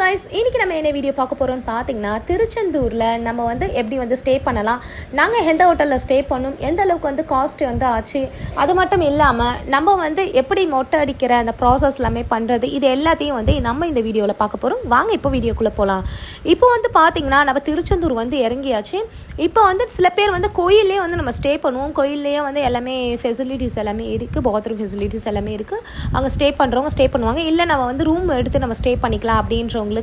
guys, இன்னைக்கு நம்ம என்ன வீடியோ பார்க்க போறோம்னு பாத்தீங்கன்னா திருச்செந்தூர்ல நம்ம வந்து எப்படி வந்து ஸ்டே பண்ணலாம், நாங்க எந்த ஹோட்டல்ல ஸ்டே பண்ணோம், எந்த அளவுக்கு வந்து காஸ்ட் வந்து ஆச்சு, அது மட்டும் இல்லாம நம்ம வந்து எப்படி மொட்டை அடிக்கிற அந்த ப்ராசஸ் எல்லாமே பண்றது, இது எல்லாத்தையும் வந்து நம்ம இந்த வீடியோல பார்க்க போறோம். வாங்க இப்போ வீடியோக்குள்ள போலாம். இப்போ வந்து பாத்தீங்கன்னா நம்ம திருச்செந்தூர் வந்து இறங்கியாச்சு. இப்போ வந்து சில பேர் வந்து கோயிலே வந்து நம்ம ஸ்டே பண்ணுவோம். கோயிலேயே வந்து எல்லாமே ஃபெசிலிட்டிஸ் எல்லாமே இருக்கு, பாத்ரூம் ஃபெசிலிட்டிஸ் எல்லாமே இருக்கு. அங்கே ஸ்டே பண்ணுறவங்க ஸ்டே பண்ணுவாங்க. இல்லை நம்ம வந்து ரூம் எடுத்து நம்ம ஸ்டே பண்ணிக்கலாம் அப்படின்றவங்களுக்கு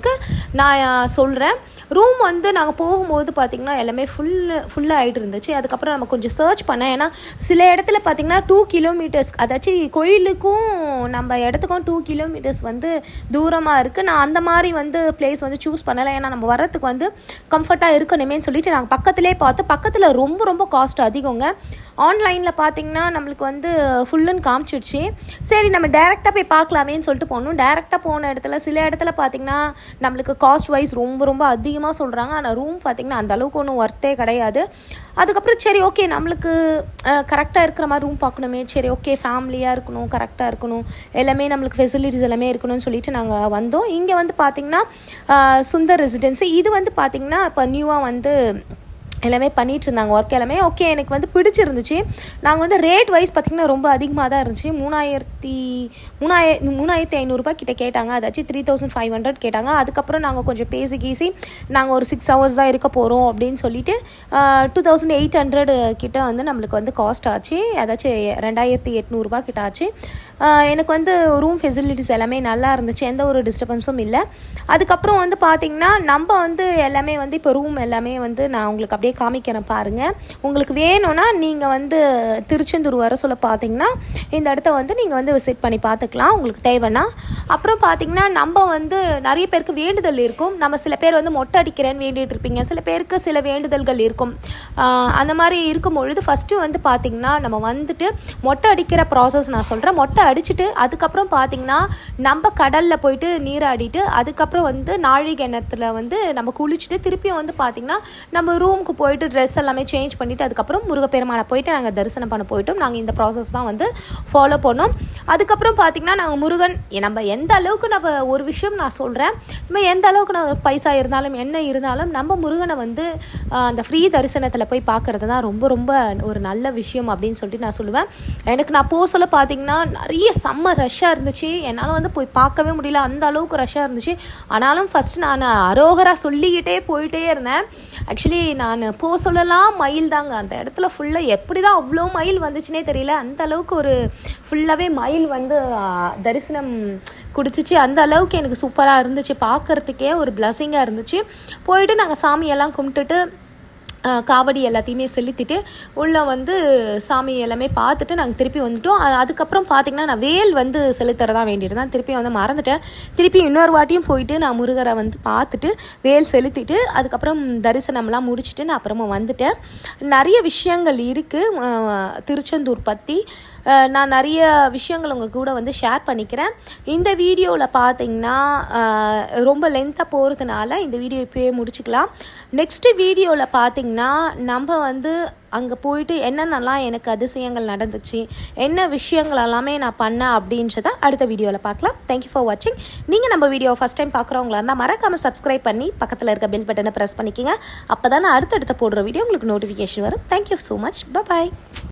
நான் சொல்கிறேன். ரூம் வந்து நாங்கள் போகும்போது பார்த்திங்கன்னா எல்லாமே ஃபுல்லாக ஆகிட்டு இருந்துச்சு. அதுக்கப்புறம் நம்ம கொஞ்சம் சர்ச் பண்ணேன். ஏன்னா சில இடத்துல பார்த்திங்கன்னா 2 கிலோமீட்டர்ஸ், அதாச்சும் கோயிலுக்கும் நம்ம இடத்துக்கும் 2 கிலோமீட்டர்ஸ் வந்து தூரமாக இருக்குது. நான் அந்த மாதிரி வந்து பிளேஸ் வந்து சூஸ் பண்ணலை. ஏன்னா நம்ம வர்றதுக்கு வந்து கம்ஃபர்ட்டாக இருக்கணுமேன்னு சொல்லிட்டு நாங்கள் பக்கத்துலேயே பார்த்து, பக்கத்தில் ரொம்ப காஸ்ட் அதிகங்க. ஆன்லைனில் பார்த்திங்கன்னா நம்மளுக்கு வந்து ஃபுல்லுன்னு காமிச்சிடுச்சு. சரி நம்ம டேரெக்டாக போய் பார்க்கலாமேன்னு சொல்லிட்டு போனோம். டேரெக்டாக போன இடத்துல சில இடத்துல பார்த்திங்கன்னா நம்மளுக்கு காஸ்ட் வைஸ் ரொம்ப அதிகமாக சொல்கிறாங்க. ஆனால் ரூம் பார்த்திங்கன்னா அந்தளவுக்கு ஒன்றும் ஒர்த்தே கிடையாது. அதுக்கப்புறம் சரி ஓகே, நம்மளுக்கு கரெக்டாக இருக்கிற மாதிரி ரூம் பார்க்கணுமே, சரி ஓகே ஃபேமிலியாக இருக்கணும், கரெக்டாக இருக்கணும், எல்லாமே நம்மளுக்கு ஃபெசிலிட்டிஸ் எல்லாமே இருக்கணும்னு சொல்லிட்டு நாங்கள் வந்தோம். இங்கே வந்து பார்த்திங்கன்னா சுந்தர் ரெசிடென்சி, இது வந்து பார்த்திங்கன்னா இப்போ நியூவாக வந்து எல்லாமே பண்ணிகிட்டு இருந்தாங்க ஒர்க் எல்லாமே. ஓகே, எனக்கு வந்து பிடிச்சிருந்துச்சு. நாங்கள் வந்து ரேட் வைஸ் பார்த்திங்கன்னா ரொம்ப அதிகமாக தான் இருந்துச்சு. 3500 கிட்ட கேட்டாங்க. அதாச்சும் 3500 கேட்டாங்க. அதுக்கப்புறம் நாங்கள் கொஞ்சம் பேசி நாங்கள் ஒரு 6 hours தான் இருக்க போகிறோம் அப்படின்னு சொல்லிட்டு 2800 கிட்ட வந்து நம்மளுக்கு வந்து காஸ்ட் ஆச்சு. அதாச்சும் 2800 கிட்ட ஆச்சு. எனக்கு வந்து ரூம் ஃபெசிலிட்டிஸ் எல்லாமே நல்லா இருந்துச்சு, எந்த ஒரு டிஸ்டர்பன்ஸும் இல்லை. அதுக்கப்புறம் வந்து பார்த்திங்கன்னா நம்ம வந்து எல்லாமே வந்து இப்போ ரூம் எல்லாமே வந்து நான் உங்களுக்கு அப்படியே காமிக்கிறேன் பாருங்கள். உங்களுக்கு வேணும்னா நீங்கள் வந்து திருச்செந்தூர் வர சொல்ல பார்த்தீங்கன்னா இந்த இடத்த வந்து நீங்கள் வந்து விசிட் பண்ணி பார்த்துக்கலாம் உங்களுக்கு தேவைன்னா. அப்புறம் பார்த்திங்கன்னா நம்ம வந்து நிறைய பேருக்கு வேண்டுதல் இருக்கும். நம்ம சில பேர் வந்து மொட்டை அடிக்கிறேன்னு வேண்டிகிட்டு இருப்பீங்க, சில பேருக்கு சில வேண்டுதல்கள் இருக்கும். அந்த மாதிரி இருக்கும் பொழுது ஃபஸ்ட்டு வந்து பார்த்திங்கன்னா நம்ம வந்துட்டு மொட்டை அடிக்கிற ப்ராசஸ் நான் சொல்கிறேன். மொட்டை அடிச்சுட்டு அதுக்கப்புறம் பார்த்திங்கன்னா நம்ம கடலில் போயிட்டு நீராடிட்டு அதுக்கப்புறம் வந்து நாழி கிணத்துல வந்து நம்ம குளிச்சுட்டு திருப்பியும் வந்து பார்த்திங்கன்னா நம்ம ரூமுக்கு போயிட்டு ட்ரெஸ் எல்லாமே சேஞ்ச் பண்ணிவிட்டு அதுக்கப்புறம் முருகப்பெருமானை போயிட்டு நாங்கள் தரிசனம் பண்ண போயிட்டோம். நாங்கள் இந்த ப்ராசஸ் தான் வந்து ஃபாலோ பண்ணோம். அதுக்கப்புறம் பார்த்திங்கன்னா நாங்கள் முருகன் நம்ம எந்த அளவுக்கு நம்ம ஒரு விஷயம் நான் சொல்கிறேன், நம்ம எந்த அளவுக்கு நம்ம பைசா இருந்தாலும் என்ன இருந்தாலும் நம்ம முருகனை வந்து அந்த ஃப்ரீ தரிசனத்தில் போய் பார்க்குறது தான் ரொம்ப ஒரு நல்ல விஷயம் அப்படின்னு சொல்லிட்டு நான் சொல்லுவேன். எனக்கு நான் போக சொல்ல பார்த்திங்கன்னா நிறைய செம்ம ரஷ்ஷாக இருந்துச்சு. என்னால் வந்து போய் பார்க்கவே முடியல, அந்த அளவுக்கு ரஷ்ஷாக இருந்துச்சு. ஆனாலும் ஃபஸ்ட்டு நான் அரோகரா சொல்லிக்கிட்டே போயிட்டே இருந்தேன். ஆக்சுவலி நான் போக சொல்லலாம் மயில் தாங்க அந்த இடத்துல ஃபுல்லாக. எப்படி தான் அவ்வளோ மயில் வந்துச்சுன்னே தெரியல. அந்த அளவுக்கு ஒரு ஃபுல்லாகவே மயில் வந்து தரிசனம் குடிச்சிச்சு. அந்த அளவுக்கு எனக்கு சூப்பராக இருந்துச்சு, பார்க்குறதுக்கே ஒரு பிளஸிங்காக இருந்துச்சு. போயிட்டு நாங்கள் சாமியெல்லாம் கும்பிட்டுட்டு காவடி எல்லாத்தையுமே செலுத்திட்டு உள்ளே வந்து சாமி எல்லாமே பார்த்துட்டு நாங்கள் திருப்பி வந்துட்டோம். அதுக்கப்புறம் பார்த்திங்கன்னா நான் வேல் வந்து செலுத்துறதா வேண்டிட்டு தான் திருப்பி வந்து மறந்துட்டேன். திருப்பி இன்னொரு வாட்டியும் போயிட்டு நான் முருகரை வந்து பார்த்துட்டு வேல் செலுத்திட்டு அதுக்கப்புறம் தரிசனம்லாம் முடிச்சுட்டு நான் அப்புறமா வந்துட்டேன். நிறைய விஷயங்கள் இருக்குது திருச்செந்தூர் பற்றி. நான் நிறைய விஷயங்கள் உங்கள் கூட வந்து ஷேர் பண்ணிக்கிறேன். இந்த வீடியோவில் பார்த்திங்கன்னா ரொம்ப லென்த்தாக போகிறதுனால இந்த வீடியோ இப்போயே முடிச்சுக்கலாம். நெக்ஸ்ட்டு வீடியோவில் பார்த்திங்கன்னா நம்ம வந்து அங்கே போயிட்டு என்னென்னலாம் எனக்கு அதிசயங்கள் நடந்துச்சு, என்ன விஷயங்கள் எல்லாமே நான் பண்ணேன் அப்படின்றத அடுத்த வீடியோவில் பார்க்கலாம். தேங்க்யூ ஃபார் வாட்சிங். நீங்கள் நம்ம வீடியோ ஃபஸ்ட் டைம் பார்க்குறவங்களா இருந்தால் மறக்காமல் சப்ஸ்கிரைப் பண்ணி பக்கத்தில் இருக்க பெல் பட்டனை ப்ரெஸ் பண்ணிக்கோங்க. அப்போ தான் நான் அடுத்தடுத்த போடுற வீடியோ உங்களுக்கு நோட்டிஃபிகேஷன் வரும். Thank you so much. பாய்.